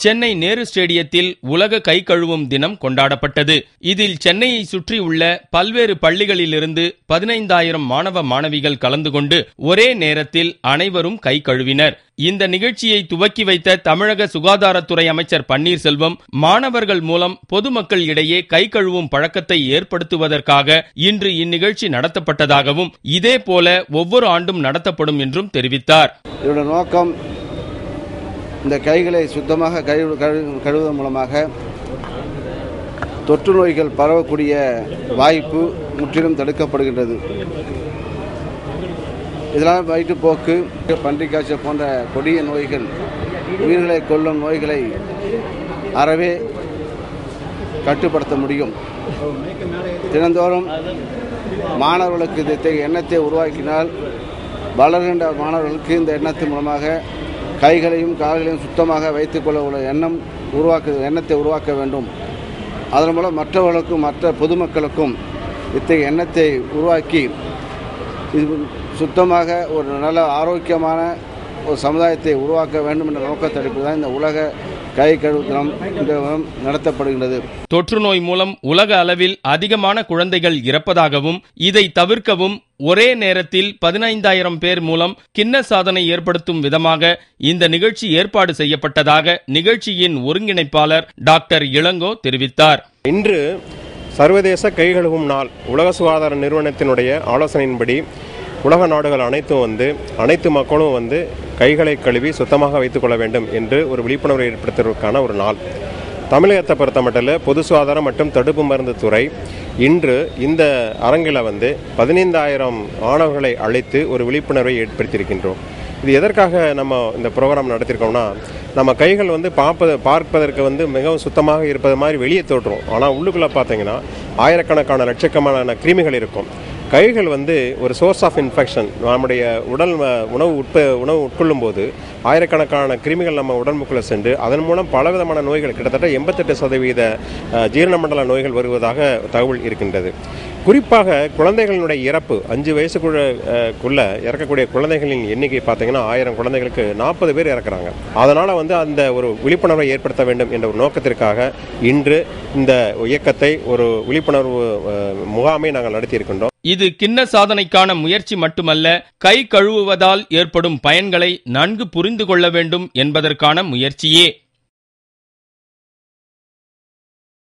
சென்னை நேரு ஸ்டேடியத்தில் உலக கை கழுவும் தினம் கொண்டாடப்பட்டது. இதில் சென்னையை சுற்றியுள்ள பல்வேறு பள்ளிகளிலிருந்து 15,000 மாணவ மாணவிகள் கலந்து கொண்டு ஒரே நேரத்தில் அனைவரும் கை கழுவினர். இந்த நிகழ்ச்சியை துவக்கி வைத்த தமிழக சுகாதாரத்துறை அமைச்சர் பன்னீர்செல்வம், மாணவர்கள் மூலம் பொதுமக்கள் இடையே கை கழுவும் பழக்கத்தை ஏற்படுத்துவதற்காக இன்று இந்நிகழ்ச்சி நடத்தப்பட்டதாகவும், இதேபோல ஒவ்வொரு ஆண்டும் நடத்தப்படும் என்றும் தெரிவித்தார். இதோட நோக்கம் இந்த கைகளை சுத்தமாக கழுவுவதன் மூலமாக தொற்று நோய்கள் பரவக்கூடிய வாய்ப்பு முற்றிலும் தடுக்கப்படுகின்றது. இதனால் வயிற்றுப்போக்கு, பன்றிக் காய்ச்சல் போன்ற கொடிய நோய்கள், உயிர்களை கொல்லும் நோய்களை அறவே கட்டுப்படுத்த முடியும். தினந்தோறும் மாணவர்களுக்கு இத்தகைய எண்ணத்தை உருவாக்கினால் வளர்கின்ற மாணவர்களுக்கு இந்த எண்ணத்தின் மூலமாக கைகளையும் கால்களையும் சுத்தமாக வைத்துக்கொள்ள உள்ள எண்ணத்தை உருவாக்க வேண்டும். அதன் மூலம் மற்றவர்களுக்கும் மற்ற பொதுமக்களுக்கும் இத்தகைய எண்ணத்தை உருவாக்கி இது சுத்தமாக ஒரு நல்ல ஆரோக்கியமான ஒரு சமுதாயத்தை உருவாக்க வேண்டும் என்ற நோக்கத்தடிப்பு தான் இந்த உலக கை கழுவு தினம் நடத்தப்படுகின்றது. தொற்று நோய் மூலம் உலக அளவில் அதிகமான குழந்தைகள் இறப்பதாகவும், இதை தவிர்க்கவும் ஒரே நேரத்தில் 15,000 பேர் மூலம் கின்ன சாதனை ஏற்படுத்தும் விதமாக இந்த நிகழ்ச்சி ஏற்பாடு செய்யப்பட்டதாக நிகழ்ச்சியின் ஒருங்கிணைப்பாளர் டாக்டர் இளங்கோ தெரிவித்தார். இன்று சர்வதேச கை கழுவும் நாள். உலக சுகாதார நிறுவனத்தினுடைய ஆலோசனையின்படி உலக நாடுகள் அனைத்து மக்களும் கைகளை கழுவி சுத்தமாக வைத்துக்கொள்ள வேண்டும் என்று ஒரு விழிப்புணர்வை ஏற்படுத்துவதற்கான ஒரு நாள். தமிழகத்தை பொறுத்தமட்டில் பொது சுகாதாரம் மற்றும் தடுப்பு மருந்து துறை இன்று இந்த அரங்கில் 15,000 மாணவர்களை அழைத்து ஒரு விழிப்புணர்வை ஏற்படுத்தியிருக்கின்றோம். இது எதற்காக நம்ம இந்த ப்ரோக்ராம் நடத்தியிருக்கோம்னா, நம்ம கைகள் பார்ப்பதற்கு மிகவும் சுத்தமாக இருப்பது மாதிரி வெளியே தோற்றும். ஆனால் உள்ளுக்குள்ளே பார்த்தீங்கன்னா ஆயிரக்கணக்கான லட்சக்கணக்கான கிருமிகள் இருக்கும். கைகள் ஒரு சோர்ஸ் ஆஃப் இன்ஃபெக்ஷன். நம்முடைய உடல் உணவு உட்கொள்ளும் போது ஆயிரக்கணக்கான கிருமிகள் நம்ம உடம்புக்குள்ளே சென்று அதன் மூலம் பலவிதமான நோய்கள், கிட்டத்தட்ட 88% ஜீரண மண்டல நோய்கள் வருவதாக தகவல் இருக்கின்றது. குறிப்பாக குழந்தைகளினுடைய இறப்பு, 5 வயசுக்குள்ள இறக்கக்கூடிய குழந்தைகளின் எண்ணிக்கை பார்த்தீங்கன்னா 1000 குழந்தைகளுக்கு 40 பேர் இறக்குறாங்க. அதனால் அந்த ஒரு விழிப்புணர்வை ஏற்படுத்த வேண்டும் என்ற ஒரு நோக்கத்திற்காக இன்று இந்த இயக்கத்தை, ஒரு விழிப்புணர்வு முகாமை நாங்கள் நடத்தியிருக்கின்றோம். இது கின்ன சாதனைக்கான முயற்சி மட்டுமல்ல, கை கழுவுவதால் ஏற்படும் பயன்களை நன்கு புரிந்து கொள்ள வேண்டும் என்பதற்கான முயற்சியே.